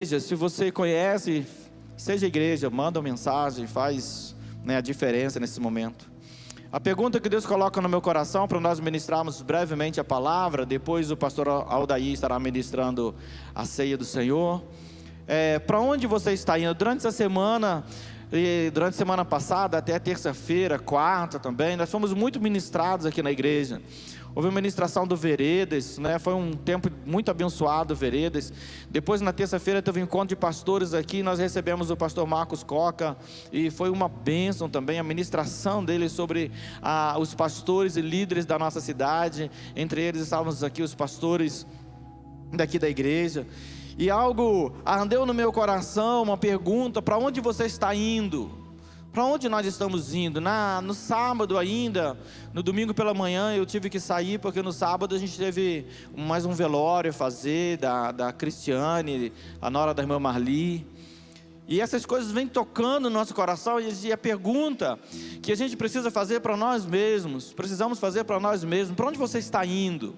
Se você conhece, seja igreja, manda uma mensagem, faz a diferença nesse momento. A pergunta que Deus coloca no meu coração para nós ministrarmos brevemente a palavra, depois o pastor Aldair estará ministrando a ceia do Senhor. Para onde você está indo? Durante essa semana, e durante a semana passada, até terça-feira, quarta também, nós fomos muito ministrados aqui na igreja. Houve uma ministração do Veredas, foi um tempo muito abençoado, Veredas. Depois, na terça-feira, teve um encontro de pastores aqui, nós recebemos o pastor Marcos Coca, e foi uma bênção também a ministração dele sobre os pastores e líderes da nossa cidade. Entre eles estávamos aqui os pastores daqui da igreja. E algo ardeu no meu coração, uma pergunta: para onde você está indo? Para onde nós estamos indo? No sábado ainda, no domingo pela manhã eu tive que sair, porque no sábado a gente teve mais um velório a fazer, da Cristiane, a nora da irmã Marli. E essas coisas vêm tocando no nosso coração, e a pergunta que a gente precisa fazer para nós mesmos, precisamos fazer para nós mesmos: para onde você está indo?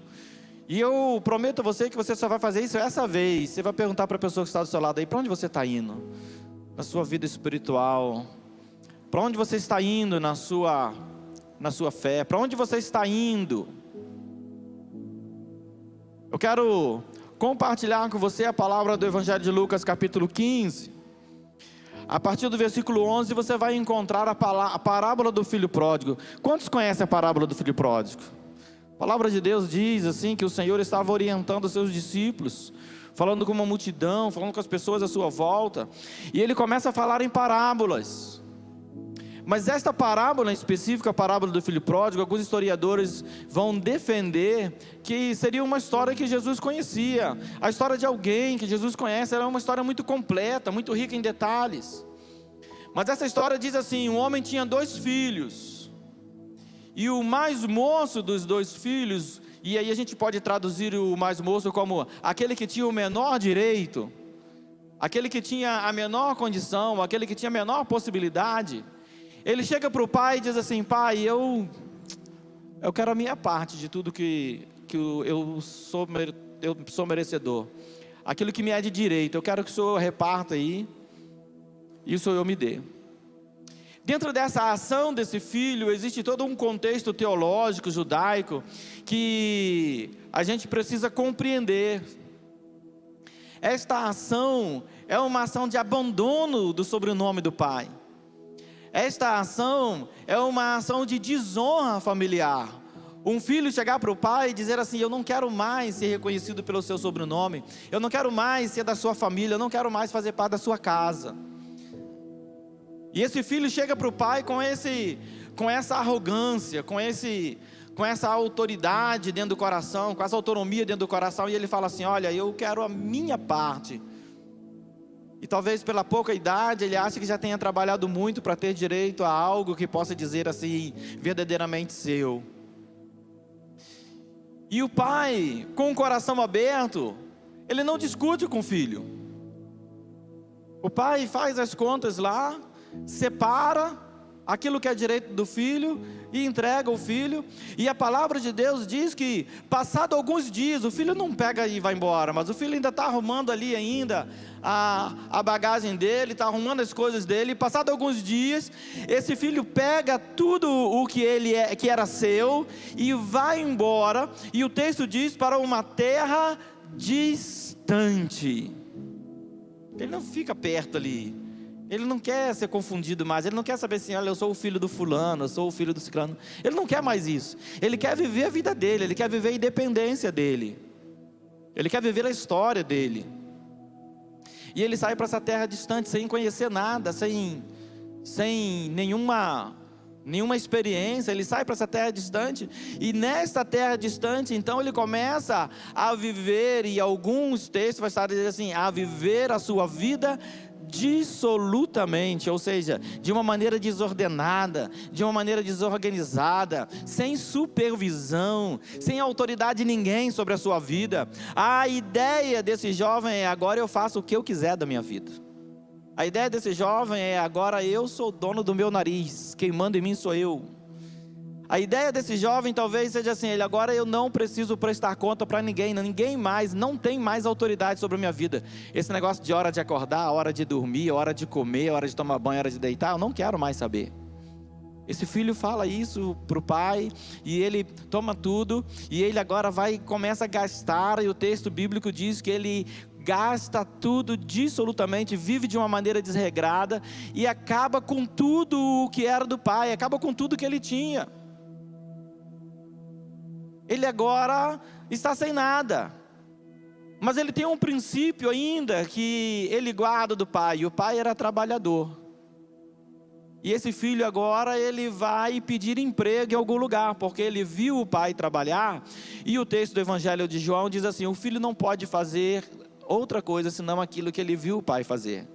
E eu prometo a você que você só vai fazer isso essa vez. Você vai perguntar para a pessoa que está do seu lado aí: para onde você está indo? Na sua vida espiritual. Para onde você está indo na sua fé? Para onde você está indo? Eu quero compartilhar com você a palavra do Evangelho de Lucas, capítulo 15. A partir do versículo 11 você vai encontrar a parábola do filho pródigo. Quantos conhecem a parábola do filho pródigo? A palavra de Deus diz assim, que o Senhor estava orientando os seus discípulos, falando com uma multidão, falando com as pessoas à sua volta, e ele começa a falar em parábolas. Mas esta parábola em específico, a parábola do filho pródigo, alguns historiadores vão defender que seria uma história que Jesus conhecia. A história de alguém que Jesus conhece, ela é uma história muito completa, muito rica em detalhes. Mas essa história diz assim: um homem tinha 2 filhos, e o mais moço dos 2 filhos, e aí a gente pode traduzir o mais moço como aquele que tinha o menor direito, aquele que tinha a menor condição, aquele que tinha a menor possibilidade. Ele chega para o pai e diz assim: pai, eu quero a minha parte de tudo que eu sou merecedor, aquilo que me é de direito, eu quero que o Senhor reparta aí, e o Senhor me dê. Dentro dessa ação desse filho, existe todo um contexto teológico, judaico, que a gente precisa compreender. Esta ação é uma ação de abandono do sobrenome do pai. Esta ação é uma ação de desonra familiar. Um filho chegar para o pai e dizer assim: eu não quero mais ser reconhecido pelo seu sobrenome, eu não quero mais ser da sua família, eu não quero mais fazer parte da sua casa. E esse filho chega para o pai com essa arrogância, com essa autoridade dentro do coração, com essa autonomia dentro do coração, e ele fala assim: olha, eu quero a minha parte. E talvez pela pouca idade ele ache que já tenha trabalhado muito para ter direito a algo que possa dizer assim, verdadeiramente seu. E o pai, com o coração aberto, ele não discute com o filho. O pai faz as contas lá, separa aquilo que é direito do filho e entrega o filho. E a palavra de Deus diz que, passado alguns dias, o filho não pega e vai embora, mas o filho ainda está arrumando ali ainda a bagagem dele, está arrumando as coisas dele. E passado alguns dias, esse filho pega tudo o que que era seu e vai embora. E o texto diz: para uma terra distante. Ele não fica perto ali. Ele não quer ser confundido mais. Ele não quer saber assim: olha, eu sou o filho do fulano, eu sou o filho do ciclano. Ele não quer mais isso. Ele quer viver a vida dele, ele quer viver a independência dele, ele quer viver a história dele. E ele sai para essa terra distante, sem conhecer nada, sem nenhuma experiência. Ele sai para essa terra distante, e nessa terra distante, então ele começa a viver, e alguns textos vai estar dizendo assim: a viver a sua vida dissolutamente, ou seja, de uma maneira desordenada, de uma maneira desorganizada, sem supervisão, sem autoridade de ninguém sobre a sua vida. A ideia desse jovem é: agora eu faço o que eu quiser da minha vida. A ideia desse jovem é: agora eu sou dono do meu nariz, quem manda em mim sou eu. A ideia desse jovem talvez seja assim: ele agora eu não preciso prestar conta para ninguém, ninguém mais, não tem mais autoridade sobre a minha vida. Esse negócio de hora de acordar, hora de dormir, hora de comer, hora de tomar banho, hora de deitar, eu não quero mais saber. Esse filho fala isso para o pai, e ele toma tudo, e ele agora começa a gastar, e o texto bíblico diz que ele gasta tudo dissolutamente, vive de uma maneira desregrada, e acaba com tudo o que era do pai, acaba com tudo que ele tinha. Ele agora está sem nada, mas ele tem um princípio ainda que ele guarda do pai, e o pai era trabalhador. E esse filho agora ele vai pedir emprego em algum lugar, porque ele viu o pai trabalhar, e o texto do Evangelho de João diz assim: o filho não pode fazer outra coisa senão aquilo que ele viu o pai fazer.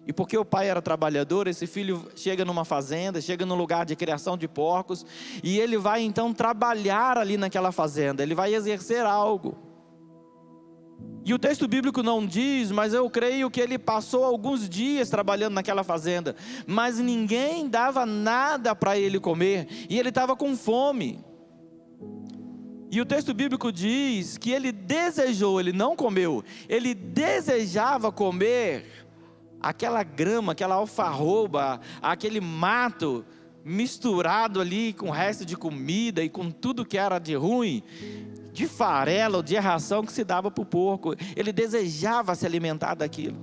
E porque o pai era trabalhador, esse filho chega numa fazenda, chega num lugar de criação de porcos, e ele vai então trabalhar ali naquela fazenda, ele vai exercer algo. E o texto bíblico não diz, mas eu creio que ele passou alguns dias trabalhando naquela fazenda, mas ninguém dava nada para ele comer, e ele estava com fome. E o texto bíblico diz que ele desejou, ele não comeu, ele desejava comer aquela grama, aquela alfarroba, aquele mato misturado ali com o resto de comida e com tudo que era de ruim, de farelo, de ração que se dava para o porco. Ele desejava se alimentar daquilo.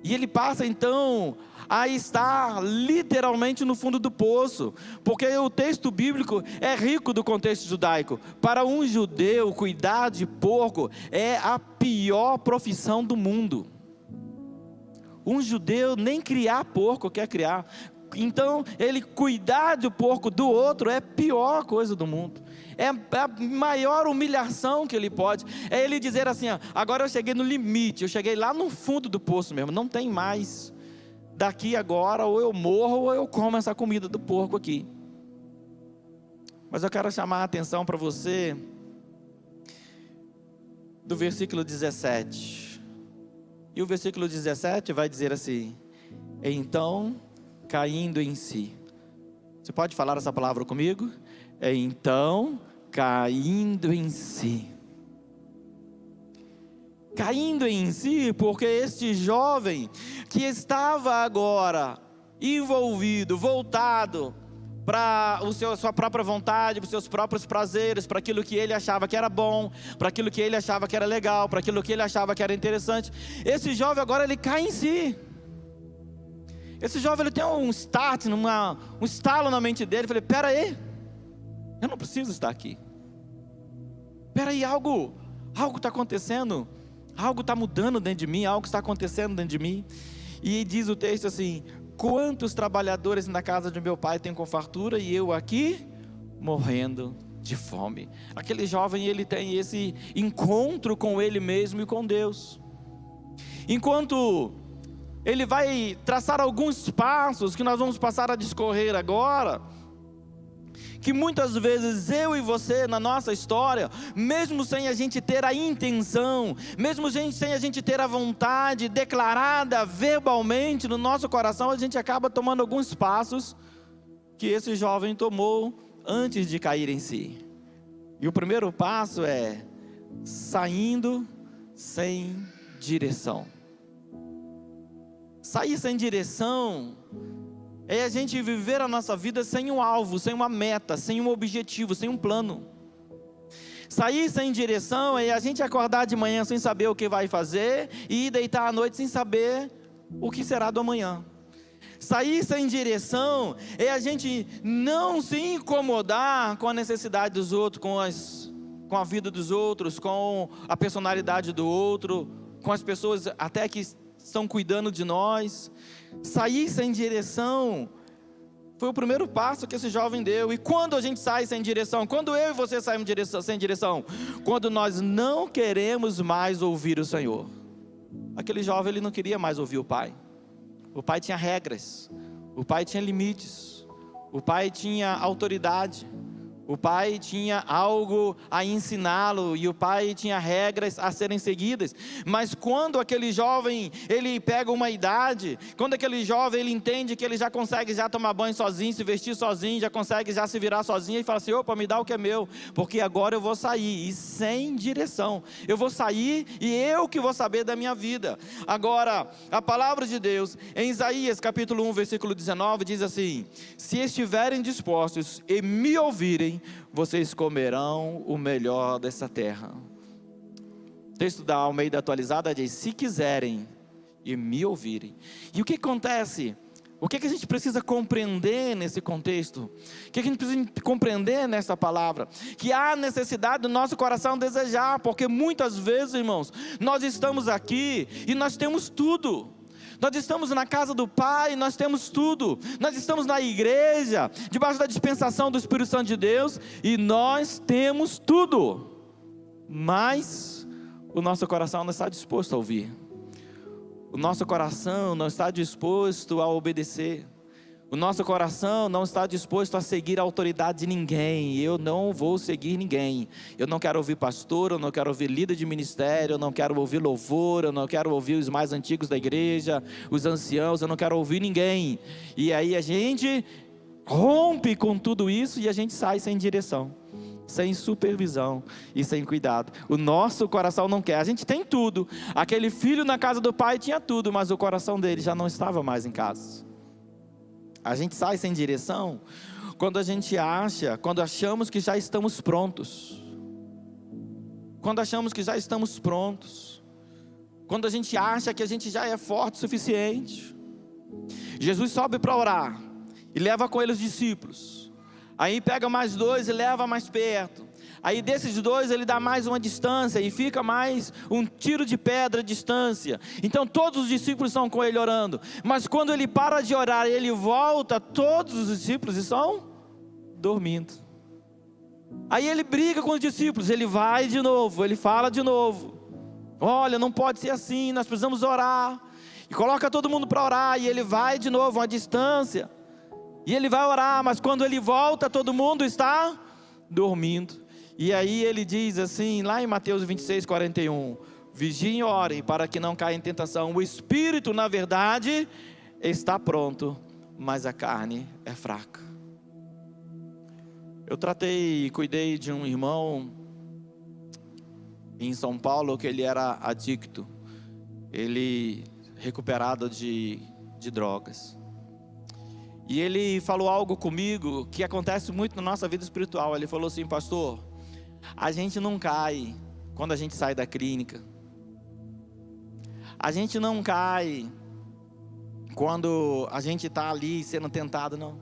E ele passa então a estar literalmente no fundo do poço, porque o texto bíblico é rico do contexto judaico. Para um judeu, cuidar de porco é a pior profissão do mundo. Um judeu nem criar porco quer criar. Então ele cuidar do porco do outro é a pior coisa do mundo. É a maior humilhação que ele pode. É ele dizer assim: ó, agora eu cheguei no limite, eu cheguei lá no fundo do poço mesmo, não tem mais. Daqui agora ou eu morro ou eu como essa comida do porco aqui. Mas eu quero chamar a atenção para você do versículo 17. E o versículo 17 vai dizer assim: então, caindo em si. Você pode falar essa palavra comigo? Então, caindo em si. Caindo em si, porque este jovem que estava agora envolvido, voltado para sua própria vontade, para os seus próprios prazeres, para aquilo que ele achava que era bom, para aquilo que ele achava que era legal, para aquilo que ele achava que era interessante. Esse jovem agora ele cai em si. Esse jovem ele tem um start, um estalo na mente dele. Ele fala: pera aí, eu não preciso estar aqui. Pera aí, algo está acontecendo, algo está mudando dentro de mim, algo está acontecendo dentro de mim. E diz o texto assim: quantos trabalhadores na casa de meu pai têm com fartura, e eu aqui morrendo de fome. Aquele jovem ele tem esse encontro com ele mesmo e com Deus. Enquanto ele vai traçar alguns passos que nós vamos passar a discorrer agora, que muitas vezes eu e você na nossa história, mesmo sem a gente ter a intenção, mesmo sem a gente ter a vontade declarada verbalmente no nosso coração, a gente acaba tomando alguns passos que esse jovem tomou antes de cair em si. E o primeiro passo é saindo sem direção. Sair sem direção é a gente viver a nossa vida sem um alvo, sem uma meta, sem um objetivo, sem um plano. Sair sem direção é a gente acordar de manhã sem saber o que vai fazer e ir deitar à noite sem saber o que será do amanhã. Sair sem direção é a gente não se incomodar com a necessidade dos outros, com a vida dos outros, com a personalidade do outro, com as pessoas até que estão cuidando de nós. Sair sem direção foi o primeiro passo que esse jovem deu. E quando a gente sai sem direção, quando eu e você saímos sem direção, quando nós não queremos mais ouvir o Senhor. Aquele jovem ele não queria mais ouvir o pai. O pai tinha regras, o pai tinha limites, o pai tinha autoridade, O pai tinha algo a ensiná-lo e o pai tinha regras a serem seguidas. Mas quando aquele jovem, ele pega uma idade, quando aquele jovem, ele entende que ele já consegue já tomar banho sozinho, se vestir sozinho, já consegue já se virar sozinho, e fala assim: opa, me dá o que é meu, porque agora eu vou sair, e sem direção, eu vou sair e eu que vou saber da minha vida. Agora, a palavra de Deus, em Isaías capítulo 1, versículo 19, diz assim: se estiverem dispostos e me ouvirem, vocês comerão o melhor dessa terra. O texto da Almeida Atualizada diz: se quiserem e me ouvirem. E o que acontece? O que a gente precisa compreender nesse contexto? O que a gente precisa compreender nessa palavra? Que há necessidade do nosso coração desejar, porque muitas vezes, irmãos, nós estamos aqui e nós temos tudo. Nós estamos na casa do Pai, nós temos tudo. Nós estamos na igreja, debaixo da dispensação do Espírito Santo de Deus, e nós temos tudo. Mas o nosso coração não está disposto a ouvir. O nosso coração não está disposto a obedecer. O nosso coração não está disposto a seguir a autoridade de ninguém. Eu não vou seguir ninguém. Eu não quero ouvir pastor, eu não quero ouvir líder de ministério, eu não quero ouvir louvor, eu não quero ouvir os mais antigos da igreja, os anciãos, eu não quero ouvir ninguém. E aí a gente rompe com tudo isso e a gente sai sem direção, sem supervisão e sem cuidado. O nosso coração não quer. A gente tem tudo. Aquele filho na casa do pai tinha tudo, mas o coração dele já não estava mais em casa. A gente sai sem direção quando quando achamos que já estamos prontos. Quando achamos que já estamos prontos. Quando a gente acha que a gente já é forte o suficiente. Jesus sobe para orar e leva com ele os discípulos. Aí pega mais 2 e leva mais perto. Aí desses 2 ele dá mais uma distância e fica mais um tiro de pedra de distância. Então todos os discípulos estão com ele orando. Mas quando ele para de orar, ele volta, todos os discípulos estão dormindo. Aí ele briga com os discípulos, ele vai de novo, ele fala de novo: olha, não pode ser assim, nós precisamos orar. E coloca todo mundo para orar, e ele vai de novo, uma distância. E ele vai orar, mas quando ele volta, todo mundo está dormindo. E aí ele diz assim, lá em Mateus 26, 41, vigiem e orem para que não caia em tentação. O espírito, na verdade, está pronto, mas a carne é fraca. Eu tratei e cuidei de um irmão em São Paulo que ele era adicto. Ele recuperado de drogas. E ele falou algo comigo que acontece muito na nossa vida espiritual. Ele falou assim: pastor, a gente não cai quando a gente sai da clínica. A gente não cai quando a gente está ali sendo tentado, não.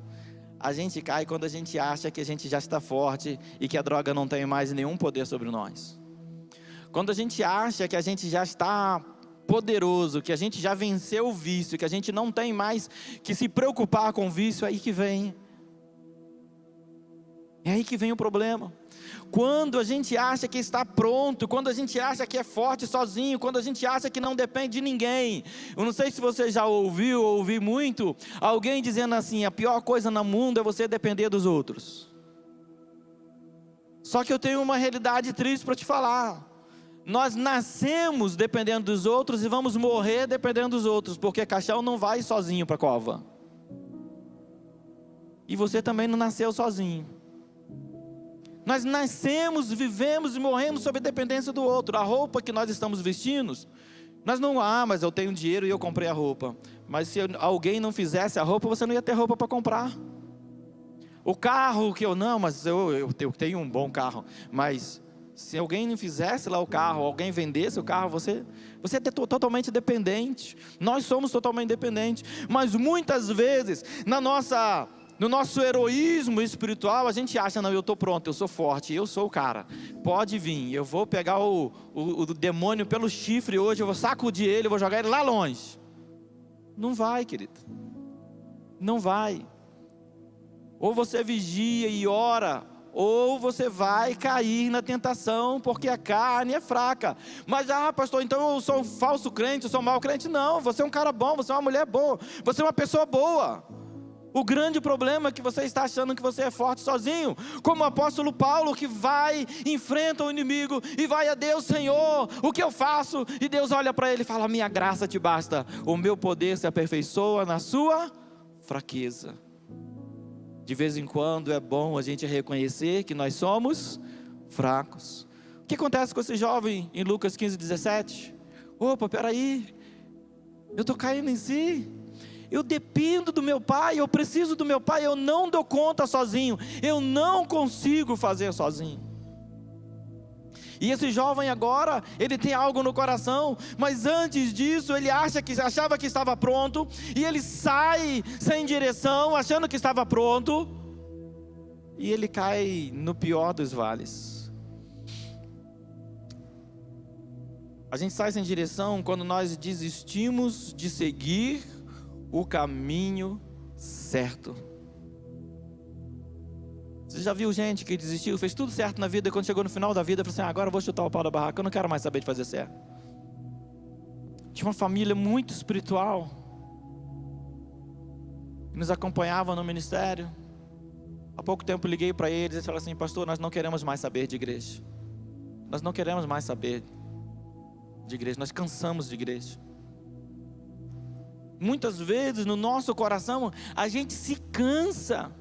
A gente cai quando a gente acha que a gente já está forte e que a droga não tem mais nenhum poder sobre nós. Quando a gente acha que a gente já está poderoso, que a gente já venceu o vício, que a gente não tem mais que se preocupar com o vício, é aí que vem. É aí que vem o problema. Quando a gente acha que está pronto, quando a gente acha que é forte sozinho, quando a gente acha que não depende de ninguém. Eu não sei se você já ouviu ou ouvi muito alguém dizendo assim: a pior coisa no mundo é você depender dos outros. Só que eu tenho uma realidade triste para te falar. Nós nascemos dependendo dos outros e vamos morrer dependendo dos outros, porque caixão não vai sozinho para a cova. E você também não nasceu sozinho. Nós nascemos, vivemos e morremos sob a dependência do outro. A roupa que nós estamos vestindo, nós não, mas eu tenho dinheiro e eu comprei a roupa. Mas se alguém não fizesse a roupa, você não ia ter roupa para comprar. O carro que mas eu tenho um bom carro, mas se alguém não fizesse lá o carro, alguém vendesse o carro, você é totalmente dependente. Nós somos totalmente dependentes. Mas muitas vezes, no nosso heroísmo espiritual, a gente acha: não, eu estou pronto, eu sou forte, eu sou o cara, pode vir, eu vou pegar o demônio pelo chifre hoje, eu vou sacudir ele, eu vou jogar ele lá longe. Não vai, querido, não vai. Ou você vigia e ora, ou você vai cair na tentação, porque a carne é fraca. Mas, pastor, então eu sou um falso crente, eu sou um mau crente. Não, você é um cara bom, você é uma mulher boa, você é uma pessoa boa. O grande problema é que você está achando que você é forte sozinho, como o apóstolo Paulo, que vai, enfrenta o inimigo e vai a Deus: Senhor, o que eu faço? E Deus olha para ele e fala: minha graça te basta, o meu poder se aperfeiçoa na sua fraqueza. De vez em quando é bom a gente reconhecer que nós somos fracos. O que acontece com esse jovem em Lucas 15:17? Opa, peraí, eu estou caindo em si. Eu dependo do meu pai, eu preciso do meu pai, eu não dou conta sozinho, eu não consigo fazer sozinho. E esse jovem agora, ele tem algo no coração, mas antes disso, ele achava que estava pronto, e ele sai sem direção, achando que estava pronto, e ele cai no pior dos vales. A gente sai sem direção quando nós desistimos de seguir o caminho certo. Você já viu gente que desistiu, fez tudo certo na vida, e quando chegou no final da vida, falou assim: agora eu vou chutar o pau da barraca, eu não quero mais saber de fazer certo. Tinha uma família muito espiritual, que nos acompanhava no ministério. Há pouco tempo liguei para eles e falaram assim: pastor, nós não queremos mais saber de igreja. Nós não queremos mais saber de igreja, nós cansamos de igreja. Muitas vezes no nosso coração a gente se cansa.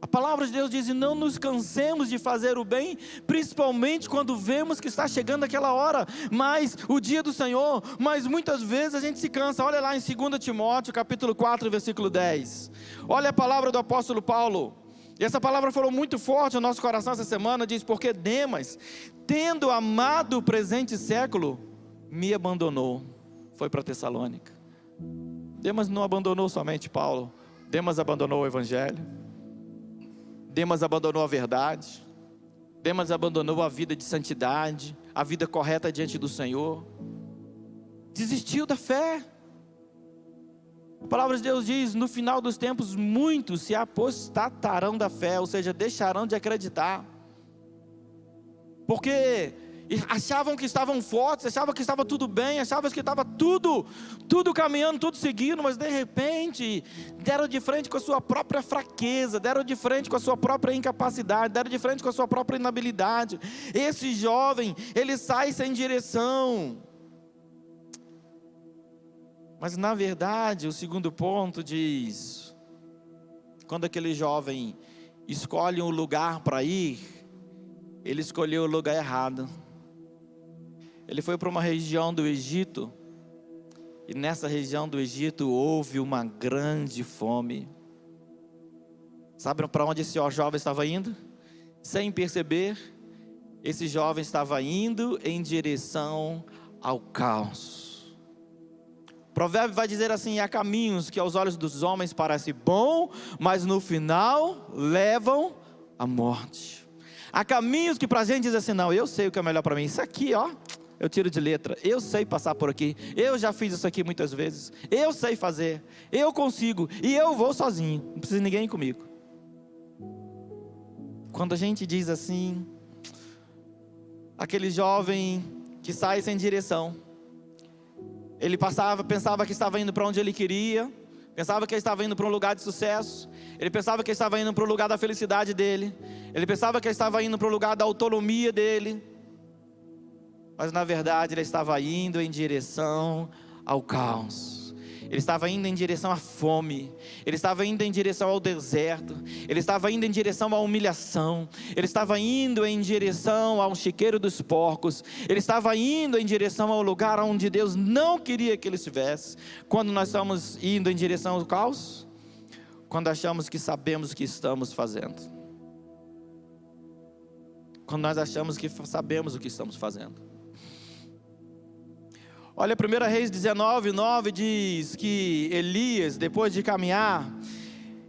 A palavra de Deus diz: não nos cansemos de fazer o bem, principalmente quando vemos que está chegando aquela hora, mas o dia do Senhor. Mas muitas vezes a gente se cansa. Olha lá em 2 Timóteo capítulo 4, versículo 10. Olha a palavra do apóstolo Paulo. E essa palavra falou muito forte no nosso coração essa semana. Diz: porque Demas, tendo amado o presente século, me abandonou. Foi para Tessalônica. Demas não abandonou somente Paulo. Demas abandonou o evangelho. Demas abandonou a verdade. Demas abandonou a vida de santidade, a vida correta diante do Senhor. Desistiu da fé. A palavra de Deus diz: no final dos tempos muitos se apostatarão da fé, ou seja, deixarão de acreditar, porque achavam que estavam fortes, achavam que estava tudo bem, achavam que estava tudo caminhando, tudo seguindo, mas de repente deram de frente com a sua própria fraqueza, deram de frente com a sua própria incapacidade, deram de frente com a sua própria inabilidade. Esse jovem, ele sai sem direção. Mas na verdade, o segundo ponto diz: quando aquele jovem escolhe um lugar para ir, ele escolheu o lugar errado. Ele foi para uma região do Egito, e nessa região do Egito houve uma grande fome. Sabe para onde esse jovem estava indo? Sem perceber, esse jovem estava indo em direção ao caos. O provérbio vai dizer assim: há caminhos que aos olhos dos homens parecem bons, mas no final levam à morte. Há caminhos que para a gente diz assim: não, eu sei o que é melhor para mim. Isso aqui, ó, eu tiro de letra. Eu sei passar por aqui. Eu já fiz isso aqui muitas vezes. Eu sei fazer. Eu consigo. E eu vou sozinho. Não precisa de ninguém comigo. Quando a gente diz assim, aquele jovem que sai sem direção, ele pensava que estava indo para onde ele queria, pensava que ele estava indo para um lugar de sucesso, ele pensava que ele estava indo para o lugar da felicidade dele, ele pensava que ele estava indo para o lugar da autonomia dele, mas na verdade ele estava indo em direção ao caos. Ele estava indo em direção à fome, ele estava indo em direção ao deserto, ele estava indo em direção à humilhação, ele estava indo em direção ao chiqueiro dos porcos, ele estava indo em direção ao lugar onde Deus não queria que ele estivesse. Quando nós estamos indo em direção ao caos? Quando achamos que sabemos o que estamos fazendo. Quando nós achamos que sabemos o que estamos fazendo. Olha, 1 Reis 19:9 diz que Elias, depois de caminhar,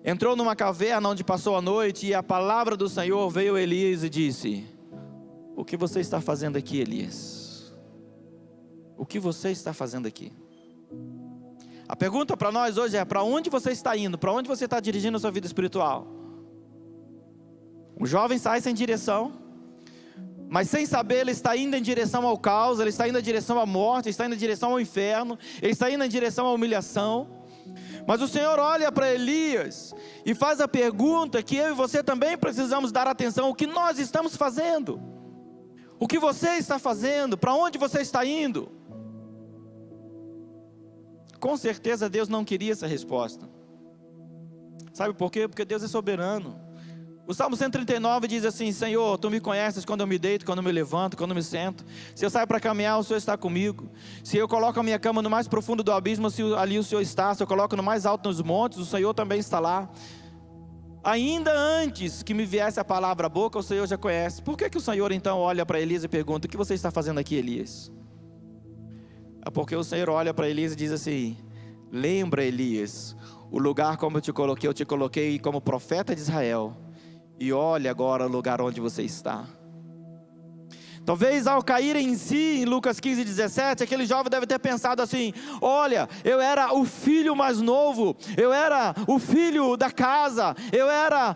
entrou numa caverna onde passou a noite, e a palavra do Senhor veio a Elias e disse: o que você está fazendo aqui, Elias? O que você está fazendo aqui? A pergunta para nós hoje é: para onde você está indo? Para onde você está dirigindo a sua vida espiritual? Um jovem sai sem direção, mas sem saber ele está indo em direção ao caos, ele está indo em direção à morte, ele está indo em direção ao inferno, ele está indo em direção à humilhação. Mas o Senhor olha para Elias e faz a pergunta que eu e você também precisamos dar atenção: o que nós estamos fazendo? O que você está fazendo? Para onde você está indo? Com certeza Deus não queria essa resposta. Sabe por quê? Porque Deus é soberano. O Salmo 139 diz assim: Senhor, Tu me conheces quando eu me deito, quando eu me levanto, quando eu me sento. Se eu saio para caminhar, o Senhor está comigo. Se eu coloco a minha cama no mais profundo do abismo, ali o Senhor está. Se eu coloco no mais alto dos montes, o Senhor também está lá. Ainda antes que me viesse a palavra à boca, o Senhor já conhece. Por que o Senhor então olha para Elias e pergunta: o que você está fazendo aqui, Elias? É porque o Senhor olha para Elias e diz assim: lembra, Elias, o lugar como eu te coloquei como profeta de Israel. E olha agora o lugar onde você está. Talvez ao cair em si, em Lucas 15:17, aquele jovem deve ter pensado assim: olha, eu era o filho mais novo, eu era o filho da casa, eu era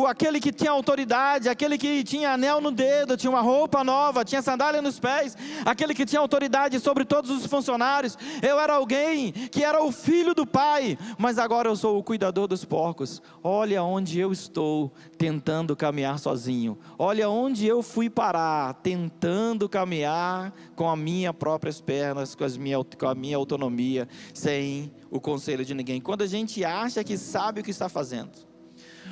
aquele que tinha autoridade, aquele que tinha anel no dedo, tinha uma roupa nova, tinha sandália nos pés, aquele que tinha autoridade sobre todos os funcionários. Eu era alguém que era o filho do pai, mas agora eu sou o cuidador dos porcos. Olha onde eu estou tentando caminhar sozinho, olha onde eu fui parar, tentando caminhar com as minhas próprias pernas, com a minha autonomia, sem o conselho de ninguém. Quando a gente acha que sabe o que está fazendo,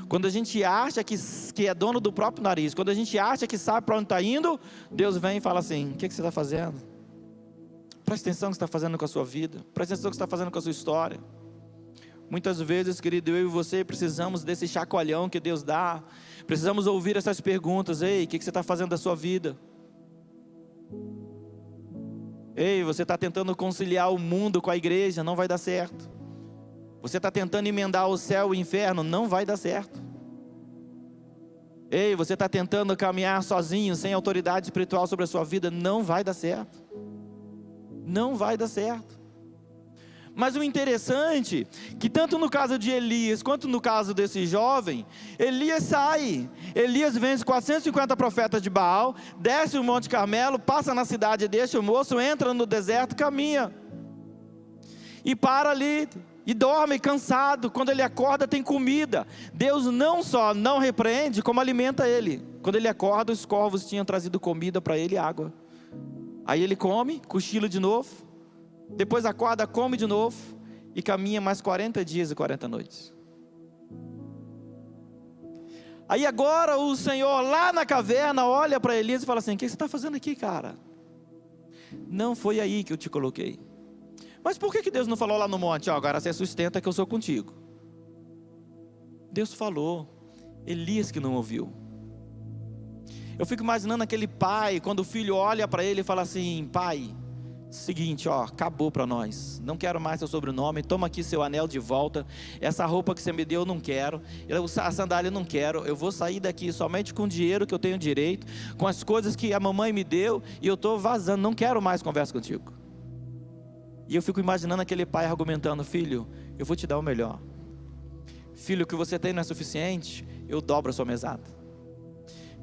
quando a gente acha que é dono do próprio nariz, quando a gente acha que sabe para onde está indo, Deus vem e fala assim: o que você está fazendo? Presta atenção no que você está fazendo com a sua vida, presta atenção no que você está fazendo com a sua história. Muitas vezes, querido, eu e você precisamos desse chacoalhão que Deus dá, precisamos ouvir essas perguntas: ei, o que você está fazendo da sua vida? Ei, você está tentando conciliar o mundo com a igreja, não vai dar certo. Você está tentando emendar o céu e o inferno, não vai dar certo. Ei, você está tentando caminhar sozinho, sem autoridade espiritual sobre a sua vida, não vai dar certo. Não vai dar certo. Mas o interessante, que tanto no caso de Elias, quanto no caso desse jovem, Elias sai, Elias vence 450 profetas de Baal, desce o Monte Carmelo, passa na cidade, deixa o moço, entra no deserto, caminha, e para ali, e dorme cansado. Quando ele acorda tem comida. Deus não só não repreende, como alimenta ele. Quando ele acorda, os corvos tinham trazido comida para ele e água. Aí ele come, cochila de novo, depois acorda, come de novo e caminha mais 40 dias e 40 noites. Aí agora o Senhor lá na caverna olha para Elias e fala assim: o que você está fazendo aqui, cara? Não foi aí que eu te coloquei. Mas por que Deus não falou lá no monte: ó, agora você sustenta que eu sou contigo? Deus falou, Elias que não ouviu. Eu fico imaginando aquele pai, quando o filho olha para ele e fala assim: pai, seguinte, ó, acabou para nós, não quero mais seu sobrenome, toma aqui seu anel de volta, essa roupa que você me deu eu não quero, a sandália eu não quero, eu vou sair daqui somente com o dinheiro que eu tenho direito, com as coisas que a mamãe me deu, e eu estou vazando, não quero mais conversa contigo. E eu fico imaginando aquele pai argumentando: filho, eu vou te dar o melhor, filho, o que você tem não é suficiente, eu dobro a sua mesada,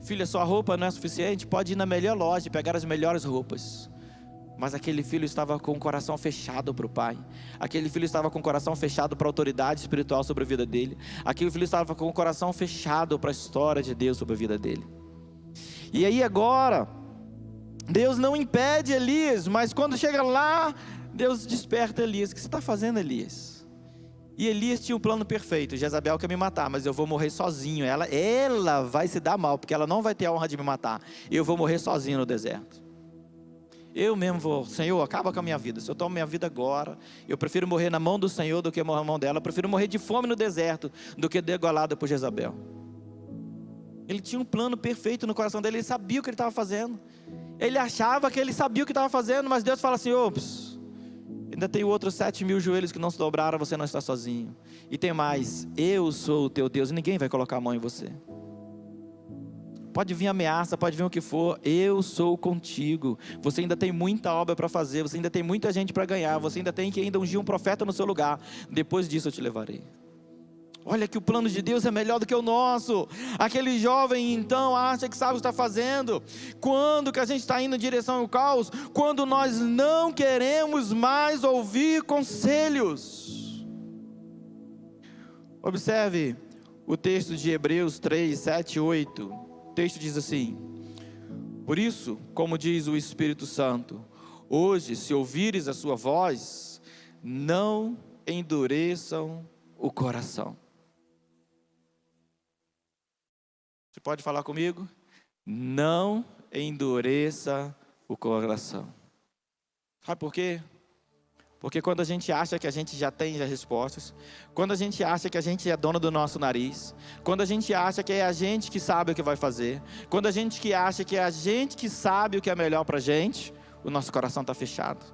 filho, a sua roupa não é suficiente, pode ir na melhor loja e pegar as melhores roupas. Mas aquele filho estava com o coração fechado para o pai. Aquele filho estava com o coração fechado para a autoridade espiritual sobre a vida dele. Aquele filho estava com o coração fechado para a história de Deus sobre a vida dele. E aí agora, Deus não impede Elias, mas quando chega lá, Deus desperta Elias: o que você está fazendo, Elias? E Elias tinha um plano perfeito: Jezabel quer me matar, mas eu vou morrer sozinho. Ela vai se dar mal, porque ela não vai ter a honra de me matar. Eu vou morrer sozinho no deserto. Eu mesmo vou, Senhor, acaba com a minha vida. Se eu tomo minha vida agora, eu prefiro morrer na mão do Senhor do que morrer na mão dela. Eu prefiro morrer de fome no deserto do que degolado por Jezabel. Ele tinha um plano perfeito no coração dele, ele sabia o que ele estava fazendo. Ele achava que ele sabia o que estava fazendo, mas Deus fala assim: ops, ainda tem outros 7.000 joelhos que não se dobraram, você não está sozinho. E tem mais, eu sou o teu Deus e ninguém vai colocar a mão em você. Pode vir ameaça, pode vir o que for, eu sou contigo. Você ainda tem muita obra para fazer, você ainda tem muita gente para ganhar, você ainda tem que ainda ungir um profeta no seu lugar. Depois disso eu te levarei. Olha que o plano de Deus é melhor do que o nosso. Aquele jovem então acha que sabe o que está fazendo. Quando que a gente está indo em direção ao caos? Quando nós não queremos mais ouvir conselhos. Observe o texto de Hebreus 3, 7 e 8. O texto diz assim: por isso, como diz o Espírito Santo, hoje, se ouvires a sua voz, não endureçam o coração. Você pode falar comigo? Não endureça o coração. Sabe por quê? Porque quando a gente acha que a gente já tem as respostas, quando a gente acha que a gente é dono do nosso nariz, quando a gente acha que é a gente que sabe o que vai fazer, quando a gente acha que é a gente que sabe o que é melhor para a gente, o nosso coração está fechado.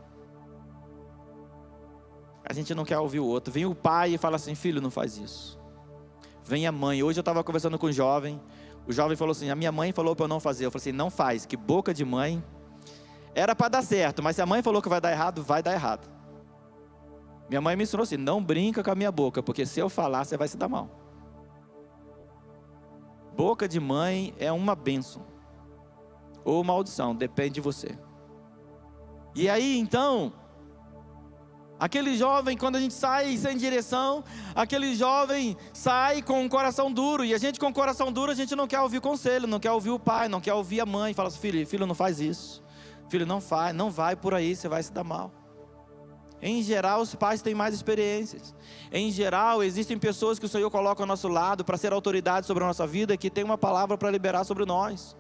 A gente não quer ouvir o outro. Vem o pai e fala assim: filho, não faz isso. Vem a mãe. Hoje eu estava conversando com um jovem. O jovem falou assim: a minha mãe falou para eu não fazer. Eu falei assim: não faz, que boca de mãe. Era para dar certo, mas se a mãe falou que vai dar errado, vai dar errado. Minha mãe me ensinou assim: não brinca com a minha boca, porque se eu falar, você vai se dar mal. Boca de mãe é uma bênção ou maldição, depende de você. E aí então, aquele jovem, quando a gente sai sem direção, aquele jovem sai com um coração duro. E a gente com o coração duro, a gente não quer ouvir conselho, não quer ouvir o pai, não quer ouvir a mãe. Fala assim: filho, não faz isso. Filho, não faz, não vai por aí, você vai se dar mal. Em geral, os pais têm mais experiências. Em geral, existem pessoas que o Senhor coloca ao nosso lado para ser autoridade sobre a nossa vida, que tem uma palavra para liberar sobre nós.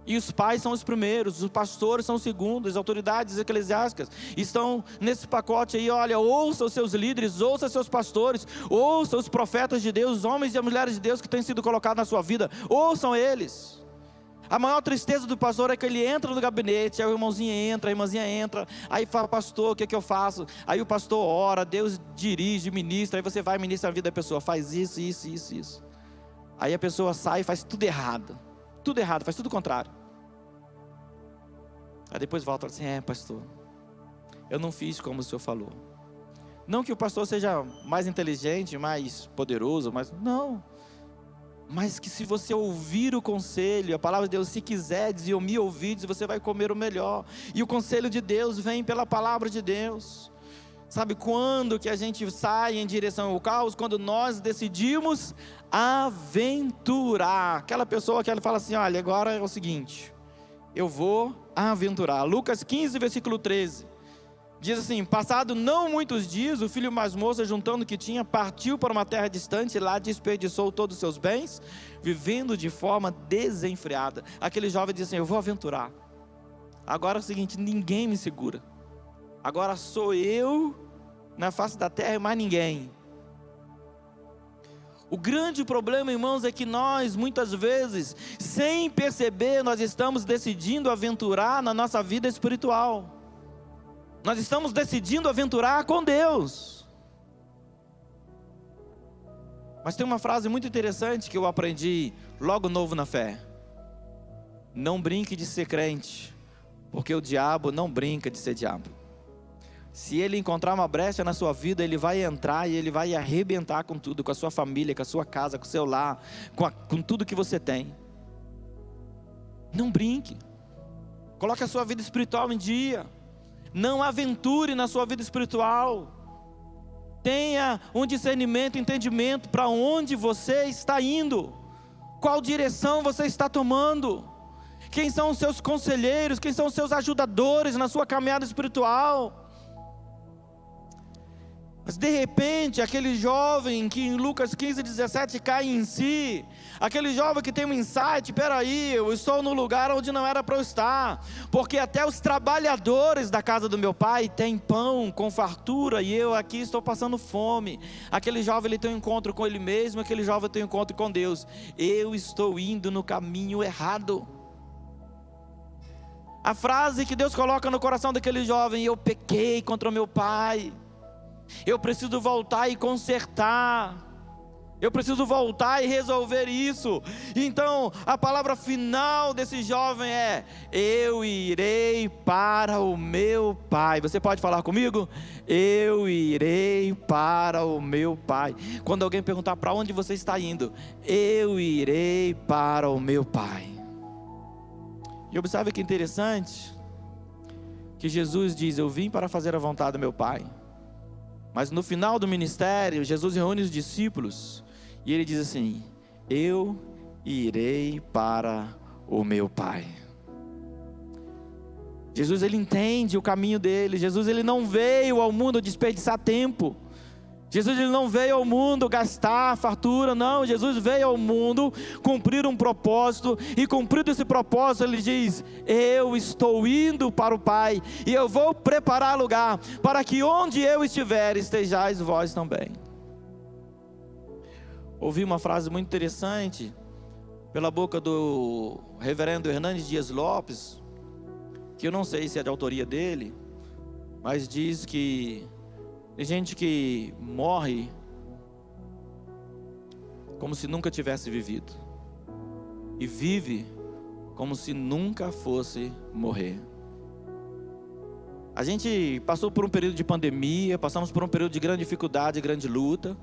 E os pais são os primeiros, os pastores são os segundos, as autoridades eclesiásticas estão nesse pacote aí. Olha, ouça os seus líderes, ouça os seus pastores, ouça os profetas de Deus, os homens e as mulheres de Deus que têm sido colocados na sua vida, ouçam eles. A maior tristeza do pastor é que ele entra no gabinete, aí o irmãozinho entra, a irmãzinha entra, aí fala: pastor, o que é que eu faço? Aí o pastor ora, Deus dirige, ministra, aí você vai e ministra a vida da pessoa: faz isso, isso, isso, isso. Aí a pessoa sai e faz tudo errado, faz tudo contrário. Aí depois volta assim: pastor, eu não fiz como o senhor falou. Não que o pastor seja mais inteligente, mais poderoso, não. Mas que se você ouvir o conselho, a palavra de Deus: se quiserdes e me ouvides, você vai comer o melhor. E o conselho de Deus vem pela palavra de Deus. Sabe quando que a gente sai em direção ao caos? Quando nós decidimos aventurar. Aquela pessoa que ela fala assim: olha, agora é o seguinte, eu vou aventurar. Lucas 15, versículo 13. Diz assim: passado não muitos dias, o filho mais moço, juntando o que tinha, partiu para uma terra distante, e lá desperdiçou todos os seus bens, vivendo de forma desenfreada. Aquele jovem diz assim: eu vou aventurar. Agora é o seguinte, ninguém me segura. Agora sou eu na face da terra e mais ninguém. O grande problema, irmãos, é que nós, muitas vezes, sem perceber, nós estamos decidindo aventurar na nossa vida espiritual. Nós estamos decidindo aventurar com Deus. Mas tem uma frase muito interessante que eu aprendi logo novo na fé: não brinque de ser crente, porque o diabo não brinca de ser diabo. Se ele encontrar uma brecha na sua vida, ele vai entrar e ele vai arrebentar com tudo, com a sua família, com a sua casa, com o seu lar, com tudo que você tem. Não brinque. Coloque a sua vida espiritual em dia. Não aventure na sua vida espiritual. Tenha um discernimento, entendimento para onde você está indo, qual direção você está tomando, quem são os seus conselheiros, quem são os seus ajudadores na sua caminhada espiritual. Mas de repente, aquele jovem que em Lucas 15, 17 cai em si, aquele jovem que tem um insight: peraí, eu estou no lugar onde não era para eu estar, porque até os trabalhadores da casa do meu pai têm pão com fartura, e eu aqui estou passando fome. Aquele jovem, ele tem um encontro com ele mesmo, aquele jovem tem um encontro com Deus: eu estou indo no caminho errado. A frase que Deus coloca no coração daquele jovem: eu pequei contra o meu pai, eu preciso voltar e consertar, eu preciso voltar e resolver isso. Então a palavra final desse jovem é: eu irei para o meu pai. Você pode falar comigo? Eu irei para o meu pai. Quando alguém perguntar para onde você está indo, eu irei para o meu pai. E observe que interessante, que Jesus diz: eu vim para fazer a vontade do meu pai. Mas no final do ministério, Jesus reúne os discípulos e ele diz assim: eu irei para o meu Pai. Jesus, ele entende o caminho dele. Jesus, ele não veio ao mundo desperdiçar tempo. Jesus, ele não veio ao mundo gastar fartura, não. Jesus veio ao mundo cumprir um propósito, e cumprido esse propósito, ele diz: eu estou indo para o Pai, e eu vou preparar lugar, para que onde eu estiver, estejais vós também. Ouvi uma frase muito interessante, pela boca do reverendo Hernandes Dias Lopes, que eu não sei se é de autoria dele, mas diz que tem gente que morre como se nunca tivesse vivido, e vive como se nunca fosse morrer. A gente passou por um período de pandemia, passamos por um período de grande dificuldade, grande luta.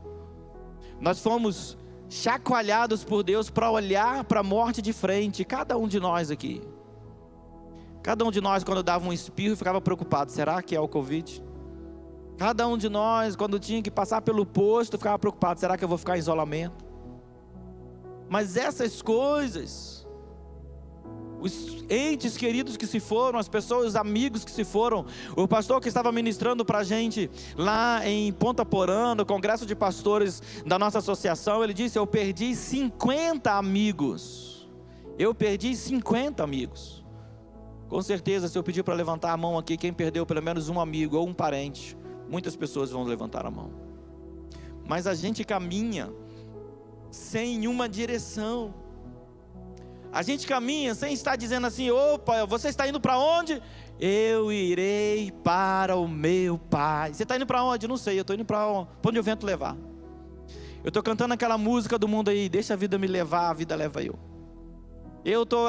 Nós fomos chacoalhados por Deus para olhar para a morte de frente, cada um de nós aqui. Cada um de nós, quando dava um espirro, ficava preocupado: será que é o Covid? Cada um de nós, quando tinha que passar pelo posto, ficava preocupado: será que eu vou ficar em isolamento? Mas essas coisas, os entes queridos que se foram, as pessoas, os amigos que se foram, o pastor que estava ministrando para a gente lá em Ponta Porã, no congresso de pastores da nossa associação, ele disse: eu perdi 50 amigos. Eu perdi 50 amigos. Com certeza, se eu pedir para levantar a mão aqui, quem perdeu pelo menos um amigo ou um parente, muitas pessoas vão levantar a mão. Mas a gente caminha sem uma direção. A gente caminha sem estar dizendo assim: opa, você está indo para onde? Eu irei para o meu Pai. Você está indo para onde? Não sei, eu estou indo para onde o vento levar. Eu estou cantando aquela música do mundo aí: deixa a vida me levar, a vida leva eu.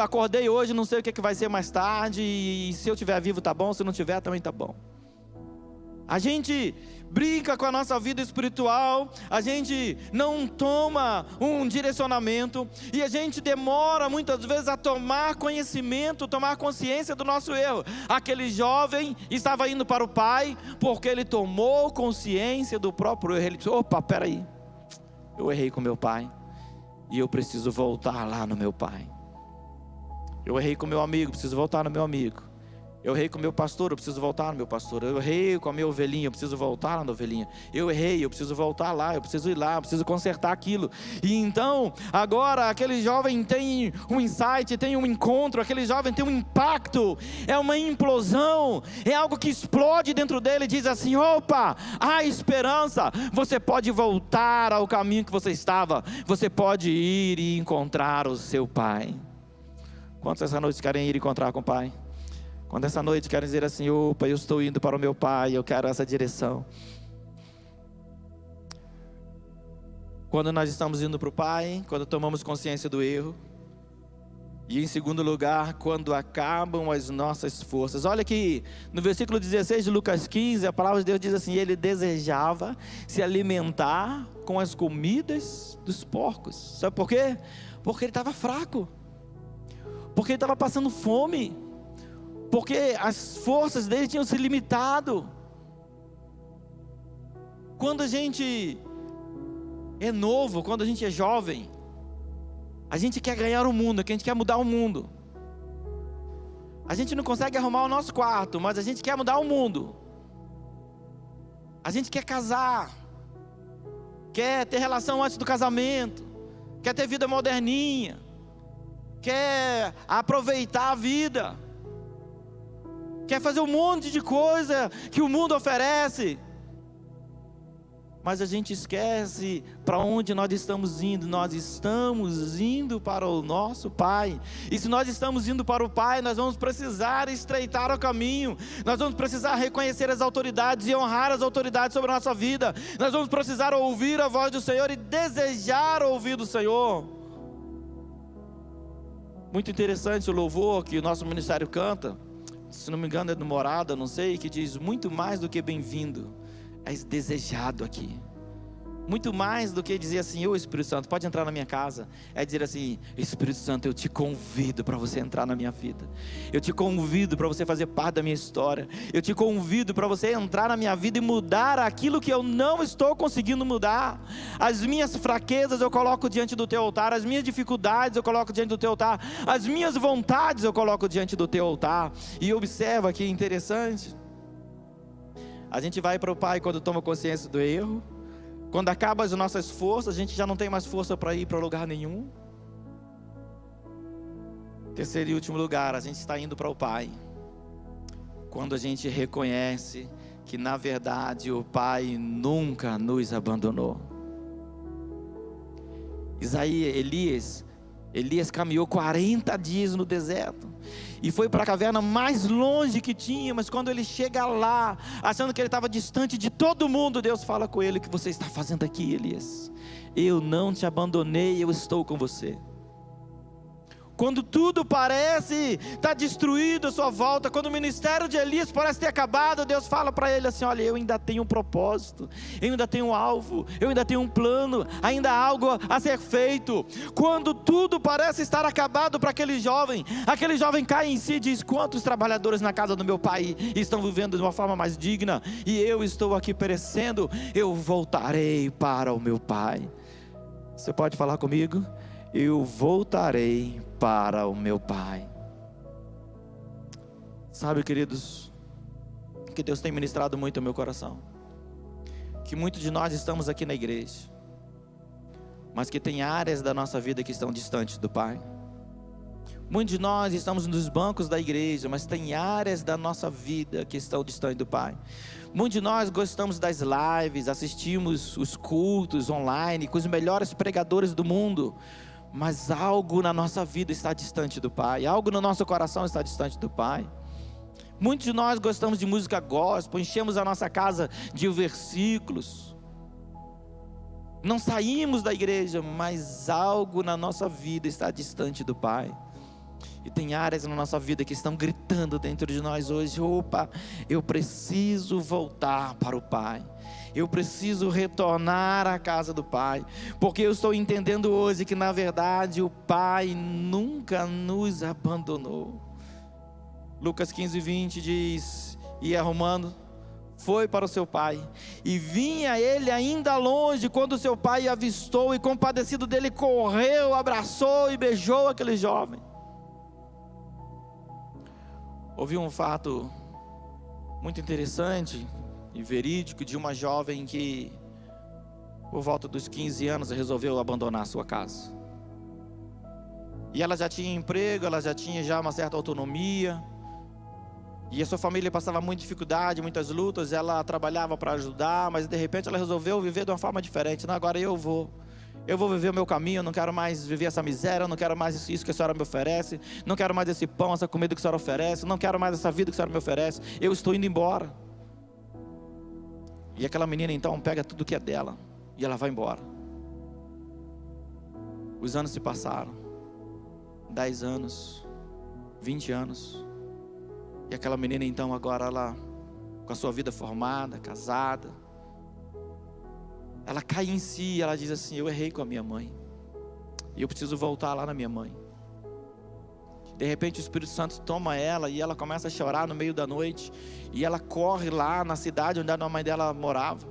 Acordei hoje, não sei o que vai ser mais tarde, e se eu estiver vivo tá bom, se não tiver também tá bom. A gente brinca com a nossa vida espiritual, a gente não toma um direcionamento, e a gente demora muitas vezes a tomar conhecimento, tomar consciência do nosso erro. Aquele jovem estava indo para o Pai, porque ele tomou consciência do próprio erro. Ele disse: opa, peraí, eu errei com meu pai, e eu preciso voltar lá no meu Pai. Eu errei com meu amigo, preciso voltar no meu amigo. Eu errei com meu pastor, eu preciso voltar no meu pastor. Eu errei com a minha ovelhinha, eu preciso voltar lá na ovelhinha. Eu errei, eu preciso voltar lá, eu preciso ir lá, eu preciso consertar aquilo. E então, agora aquele jovem tem um insight, tem um encontro, aquele jovem tem um impacto, é uma implosão, é algo que explode dentro dele e diz assim: opa, há esperança, você pode voltar ao caminho que você estava, você pode ir e encontrar o seu Pai. Quantos essa noite querem ir encontrar com o Pai? Quando essa noite querem dizer assim: opa, eu estou indo para o meu Pai, eu quero essa direção. Quando nós estamos indo para o Pai, quando tomamos consciência do erro. E em segundo lugar, quando acabam as nossas forças. Olha aqui, no versículo 16 de Lucas 15, a palavra de Deus diz assim: ele desejava se alimentar com as comidas dos porcos. Sabe por quê? Porque ele estava fraco. Porque ele estava passando fome. Porque as forças dele tinham se limitado. Quando a gente é novo, quando a gente é jovem, a gente quer ganhar o mundo, a gente quer mudar o mundo. A gente não consegue arrumar o nosso quarto, mas a gente quer mudar o mundo. A gente quer casar, quer ter relação antes do casamento, quer ter vida moderninha, quer aproveitar a vida, quer fazer um monte de coisa que o mundo oferece. Mas a gente esquece para onde nós estamos indo. Nós estamos indo para o nosso Pai. E se nós estamos indo para o Pai, nós vamos precisar estreitar o caminho. Nós vamos precisar reconhecer as autoridades e honrar as autoridades sobre a nossa vida. Nós vamos precisar ouvir a voz do Senhor e desejar ouvir do Senhor. Muito interessante o louvor que o nosso ministério canta. Se não me engano é do Morada, não sei, que diz: muito mais do que bem-vindo, és desejado aqui. Muito mais do que dizer assim: ô Espírito Santo, pode entrar na minha casa. É dizer assim: Espírito Santo, eu te convido para você entrar na minha vida. Eu te convido para você fazer parte da minha história. Eu te convido para você entrar na minha vida e mudar aquilo que eu não estou conseguindo mudar. As minhas fraquezas eu coloco diante do teu altar. As minhas dificuldades eu coloco diante do teu altar. As minhas vontades eu coloco diante do teu altar. E observa que interessante. A gente vai para o Pai quando toma consciência do erro. Quando acabam as nossas forças, a gente já não tem mais força para ir para lugar nenhum. Terceiro e último lugar, a gente está indo para o Pai quando a gente reconhece que na verdade o Pai nunca nos abandonou. Elias caminhou 40 dias no deserto e foi para a caverna mais longe que tinha, mas quando ele chega lá, achando que ele estava distante de todo mundo, Deus fala com ele: o que você está fazendo aqui, Elias? Eu não te abandonei, eu estou com você. Quando tudo parece estar destruído à sua volta, quando o ministério de Elias parece ter acabado, Deus fala para ele assim: olha, eu ainda tenho um propósito, eu ainda tenho um alvo, eu ainda tenho um plano, ainda há algo a ser feito. Quando tudo parece estar acabado para aquele jovem cai em si e diz: quantos trabalhadores na casa do meu pai estão vivendo de uma forma mais digna, e eu estou aqui perecendo? Eu voltarei para o meu pai. Você pode falar comigo? Eu voltarei para o meu Pai. Sabe, queridos, que Deus tem ministrado muito ao meu coração, que muitos de nós estamos aqui na igreja, mas que tem áreas da nossa vida que estão distantes do Pai. Muitos de nós estamos nos bancos da igreja, mas tem áreas da nossa vida que estão distantes do Pai. Muitos de nós gostamos das lives, assistimos os cultos online com os melhores pregadores do mundo, mas algo na nossa vida está distante do Pai, algo no nosso coração está distante do Pai. Muitos de nós gostamos de música gospel, enchemos a nossa casa de versículos, não saímos da igreja, mas algo na nossa vida está distante do Pai. E tem áreas na nossa vida que estão gritando dentro de nós hoje: opa, eu preciso voltar para o Pai, eu preciso retornar à casa do Pai, porque eu estou entendendo hoje que na verdade o Pai nunca nos abandonou. Lucas 15:20 diz: e arrumando, foi para o seu pai, e vinha ele ainda longe, quando o seu pai avistou, e compadecido dele, correu, abraçou e beijou aquele jovem. Ouvi um fato muito interessante e verídico de uma jovem que, por volta dos 15 anos, resolveu abandonar a sua casa. E ela já tinha emprego, ela já tinha uma certa autonomia, e a sua família passava muita dificuldade, muitas lutas. Ela trabalhava para ajudar, mas de repente ela resolveu viver de uma forma diferente. Não, agora eu vou viver o meu caminho, eu não quero mais viver essa miséria, eu não quero mais isso que a senhora me oferece, não quero mais esse pão, essa comida que a senhora oferece, não quero mais essa vida que a senhora me oferece, eu estou indo embora. E aquela menina então pega tudo que é dela e ela vai embora. Os anos se passaram, 10 anos, 20 anos, e aquela menina então agora ela, com a sua vida formada, casada, ela cai em si, ela diz assim: eu errei com a minha mãe, e eu preciso voltar lá na minha mãe. De repente o Espírito Santo toma ela, e ela começa a chorar no meio da noite, e ela corre lá na cidade onde a mãe dela morava,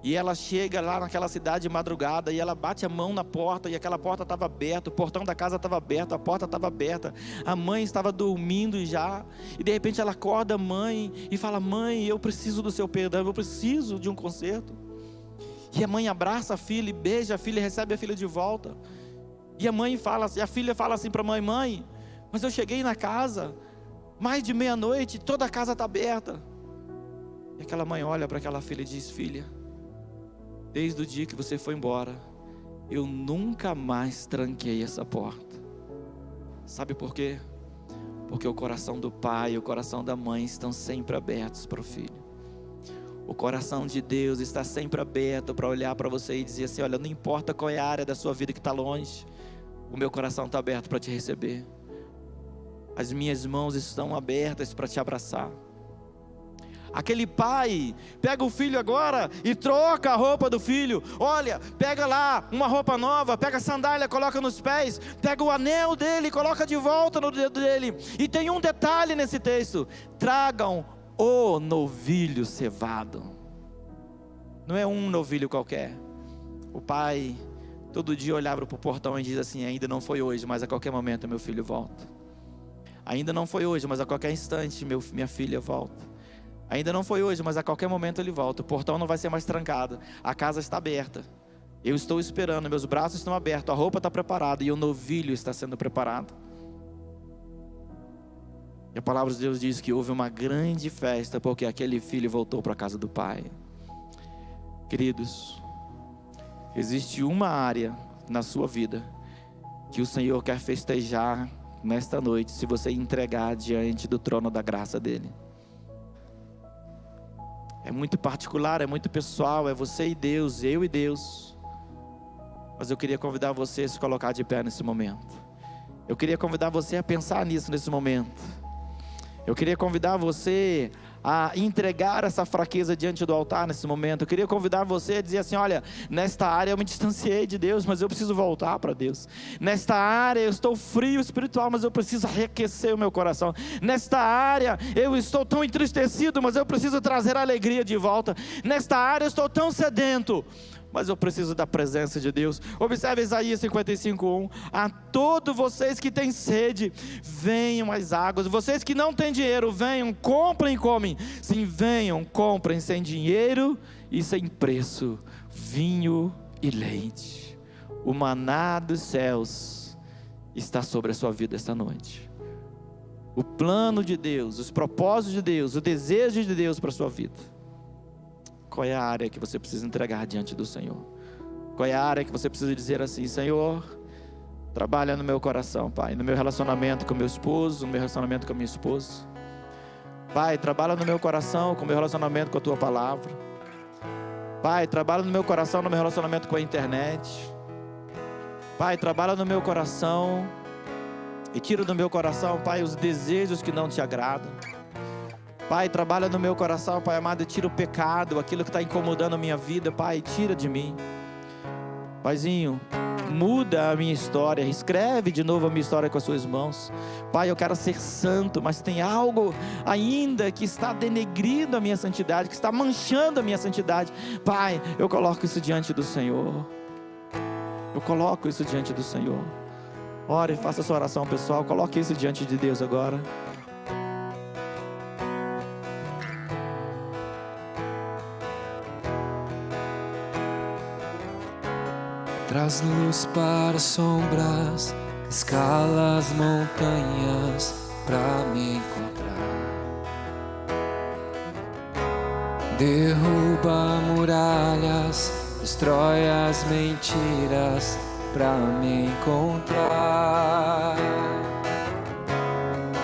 e ela chega lá naquela cidade de madrugada, e ela bate a mão na porta, e aquela porta estava aberta, o portão da casa estava aberto, a porta estava aberta, a mãe estava dormindo já, e de repente ela acorda a mãe, e fala: mãe, eu preciso do seu perdão, eu preciso de um conserto. E a mãe abraça a filha, e beija a filha, e recebe a filha de volta. E a filha fala assim para a mãe: mãe, mas eu cheguei na casa, mais de meia-noite, toda a casa está aberta. E aquela mãe olha para aquela filha e diz: filha, desde o dia que você foi embora, eu nunca mais tranquei essa porta. Sabe por quê? Porque o coração do pai e o coração da mãe estão sempre abertos para o filho. O coração de Deus está sempre aberto para olhar para você e dizer assim: olha, não importa qual é a área da sua vida que está longe, o meu coração está aberto para te receber. As minhas mãos estão abertas para te abraçar. Aquele pai pega o filho agora e troca a roupa do filho. Olha, pega lá uma roupa nova, pega a sandália, coloca nos pés, pega o anel dele, coloca de volta no dedo dele. E tem um detalhe nesse texto: tragam o novilho cevado. Não é um novilho qualquer. O pai todo dia olhava para o portão e dizia assim: ainda não foi hoje, mas a qualquer momento meu filho volta. Ainda não foi hoje, mas a qualquer instante minha filha volta. Ainda não foi hoje, mas a qualquer momento ele volta. O portão não vai ser mais trancado. A casa está aberta. Eu estou esperando, meus braços estão abertos, a roupa está preparada e o novilho está sendo preparado. E a palavra de Deus diz que houve uma grande festa, porque aquele filho voltou para a casa do pai. Queridos, existe uma área na sua vida que o Senhor quer festejar nesta noite, se você entregar diante do trono da graça dele. É muito particular, é muito pessoal, é você e Deus, eu e Deus. Mas eu queria convidar você a se colocar de pé nesse momento. Eu queria convidar você a pensar nisso nesse momento. Eu queria convidar você a entregar essa fraqueza diante do altar nesse momento. Eu queria convidar você a dizer assim: olha, nesta área eu me distanciei de Deus, mas eu preciso voltar para Deus. Nesta área eu estou frio espiritual, mas eu preciso reaquecer o meu coração. Nesta área eu estou tão entristecido, mas eu preciso trazer a alegria de volta. Nesta área eu estou tão sedento, mas eu preciso da presença de Deus. Observe Isaías 55:1. A todos vocês que têm sede, venham às águas. Vocês que não têm dinheiro, venham, comprem e comem. Sim, venham, comprem sem dinheiro e sem preço vinho e leite. O maná dos céus está sobre a sua vida esta noite. O plano de Deus, os propósitos de Deus, o desejo de Deus para a sua vida. Qual é a área que você precisa entregar diante do Senhor? Qual é a área que você precisa dizer assim: Senhor, trabalha no meu coração, Pai, no meu relacionamento com meu esposo, no meu relacionamento com a minha esposa. Pai, trabalha no meu coração com o meu relacionamento com a Tua Palavra. Pai, trabalha no meu coração no meu relacionamento com a internet. Pai, trabalha no meu coração e tira do meu coração, Pai, os desejos que não Te agradam. Pai, trabalha no meu coração, Pai amado, e tira o pecado, aquilo que está incomodando a minha vida, Pai, tira de mim. Paizinho, muda a minha história, escreve de novo a minha história com as suas mãos. Pai, eu quero ser santo, mas tem algo ainda que está denegrindo a minha santidade, que está manchando a minha santidade. Pai, eu coloco isso diante do Senhor. Eu coloco isso diante do Senhor. Ore e faça a sua oração pessoal, coloque isso diante de Deus agora. Traz luz para sombras, escala as montanhas pra me encontrar. Derruba muralhas, destrói as mentiras pra me encontrar.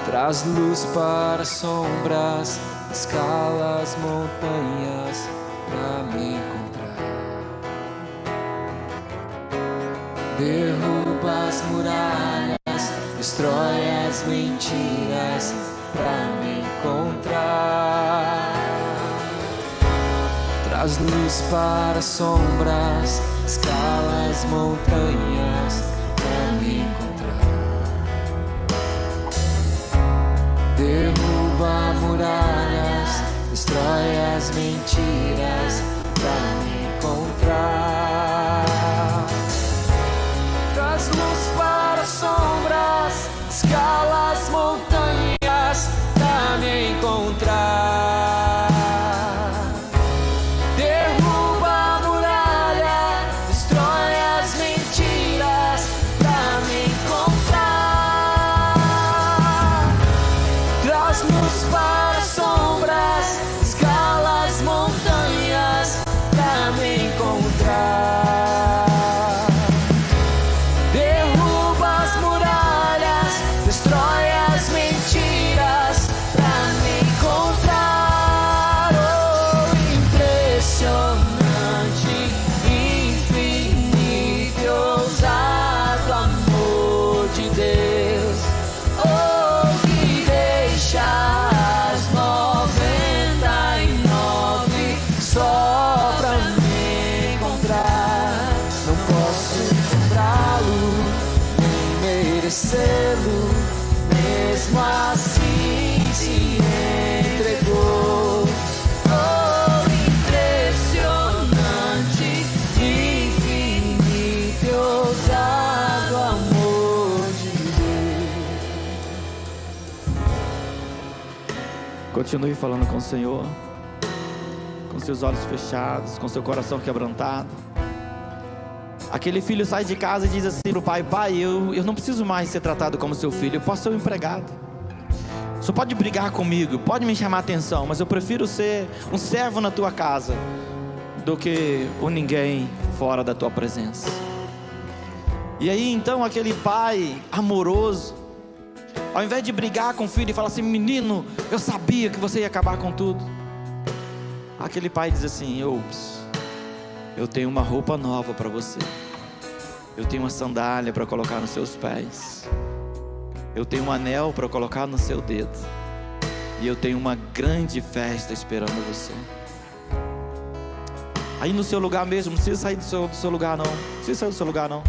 Traz luz para sombras, escala as montanhas pra me encontrar. Derruba as muralhas, destrói as mentiras pra me encontrar. Traz luz para sombras, escala as montanhas pra me encontrar. Derruba muralhas, destrói as mentiras pra me encontrar. Luz para sombras, escala as montanhas pra me encontrar. Derruba a muralha, destrói as mentiras pra me encontrar. Traz luz para sombras, escala as montanhas conhecê-lo, mesmo assim se entregou. Oh, impressionante, infinito e ousado amor de Deus. Continue falando com o Senhor, com seus olhos fechados, com seu coração quebrantado. Aquele filho sai de casa e diz assim para o pai: pai, eu não preciso mais ser tratado como seu filho, eu posso ser um empregado. O senhor pode brigar comigo, pode me chamar a atenção, mas eu prefiro ser um servo na tua casa do que um ninguém fora da tua presença. E aí então aquele pai amoroso, ao invés de brigar com o filho e falar assim: menino, eu sabia que você ia acabar com tudo, aquele pai diz assim: ops, eu tenho uma roupa nova para você, eu tenho uma sandália para colocar nos seus pés, eu tenho um anel para colocar no seu dedo, e eu tenho uma grande festa esperando você. Aí no seu lugar mesmo, não precisa sair do seu lugar não, não precisa sair do seu lugar não.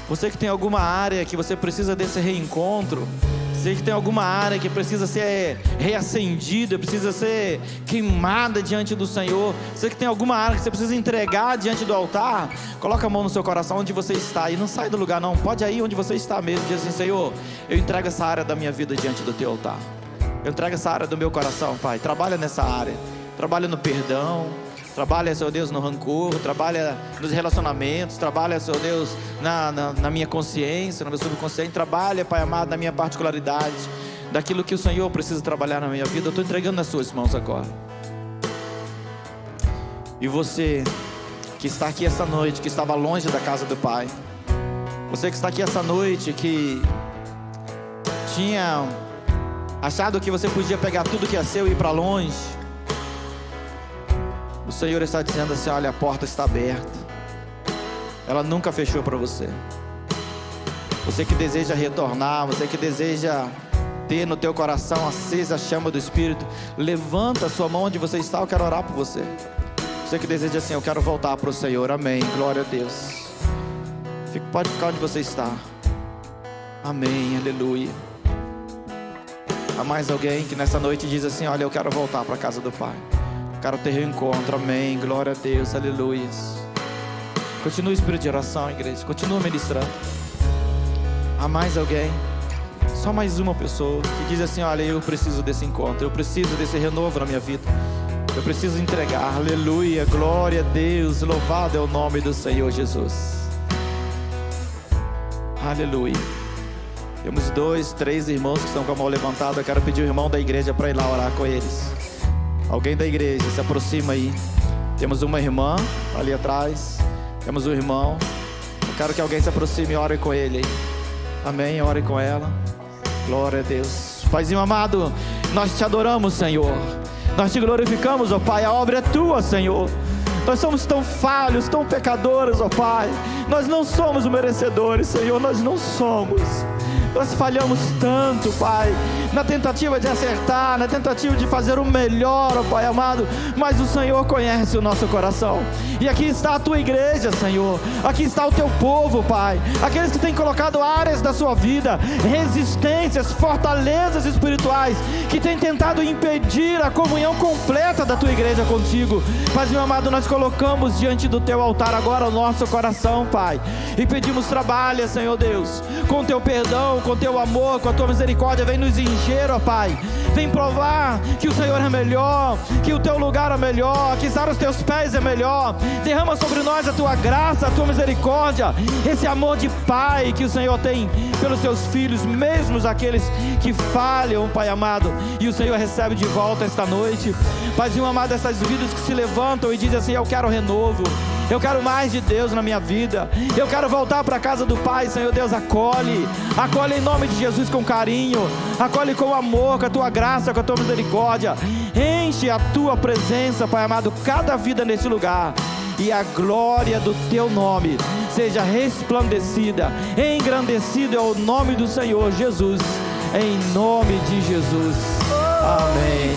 Você que tem alguma área que você precisa desse reencontro, você que tem alguma área que precisa ser reacendida, precisa ser queimada diante do Senhor, você que tem alguma área que você precisa entregar diante do altar, coloca a mão no seu coração onde você está e não sai do lugar não, pode ir onde você está mesmo. Diz assim: Senhor, eu entrego essa área da minha vida diante do teu altar, eu entrego essa área do meu coração, Pai. Trabalha nessa área, trabalha no perdão, trabalha, Senhor Deus, no rancor, trabalha nos relacionamentos, trabalha, Senhor Deus, na minha consciência, no meu subconsciente, trabalha, Pai amado, na minha particularidade, daquilo que o Senhor precisa trabalhar na minha vida. Eu estou entregando nas suas mãos agora. E você que está aqui essa noite, que estava longe da casa do Pai, você que está aqui essa noite, que tinha achado que você podia pegar tudo que é seu e ir para longe, o Senhor está dizendo assim: olha, a porta está aberta, ela nunca fechou para você. Você que deseja retornar, você que deseja ter no teu coração acesa a chama do Espírito, levanta a sua mão onde você está, eu quero orar por você. Você que deseja assim: eu quero voltar para o Senhor, amém, glória a Deus. Pode ficar onde você está, amém, aleluia. Há mais alguém que nessa noite diz assim: olha, eu quero voltar para a casa do Pai, quero ter reencontro, amém, glória a Deus, aleluia. Continua o espírito de oração, igreja, continua ministrando. Há mais alguém? Só mais uma pessoa que diz assim: olha, eu preciso desse encontro, eu preciso desse renovo na minha vida, eu preciso entregar, aleluia, glória a Deus, louvado é o nome do Senhor Jesus, aleluia. Temos 2, 3 irmãos que estão com a mão levantada. Eu quero pedir o irmão da igreja para ir lá orar com eles. Alguém da igreja, se aproxima aí. Temos uma irmã ali atrás, temos um irmão. Eu quero que alguém se aproxime e ore com ele aí. Amém, ore com ela. Glória a Deus. Paizinho amado, nós te adoramos, Senhor. Nós te glorificamos, ó Pai. A obra é tua, Senhor. Nós somos tão falhos, tão pecadores, ó Pai. Nós não somos merecedores, Senhor. Nós não somos. Nós falhamos tanto, Pai, na tentativa de acertar, na tentativa de fazer o melhor, ó Pai amado, mas o Senhor conhece o nosso coração. E aqui está a tua igreja, Senhor. Aqui está o teu povo, Pai. Aqueles que têm colocado áreas da sua vida, resistências, fortalezas espirituais, que têm tentado impedir a comunhão completa da tua igreja contigo. Mas, meu amado, nós colocamos diante do teu altar agora o nosso coração, Pai, e pedimos: trabalha, Senhor Deus, com teu perdão, com teu amor, com a tua misericórdia. Vem nos encher, ó Pai. Vem provar que o Senhor é melhor, que o teu lugar é melhor, que estar aos teus pés é melhor. Derrama sobre nós a tua graça, a tua misericórdia, esse amor de Pai que o Senhor tem pelos seus filhos, mesmo aqueles que falham, Pai amado, e o Senhor recebe de volta esta noite. Paizinho amado, essas vidas que se levantam e dizem assim: eu quero renovo, eu quero mais de Deus na minha vida, eu quero voltar para a casa do Pai. Senhor Deus, acolhe em nome de Jesus com carinho, acolhe com amor, com a tua graça, com a tua misericórdia. Enche a tua presença, Pai amado, cada vida nesse lugar, e a glória do teu nome seja resplandecida, engrandecida é o nome do Senhor Jesus, em nome de Jesus, amém.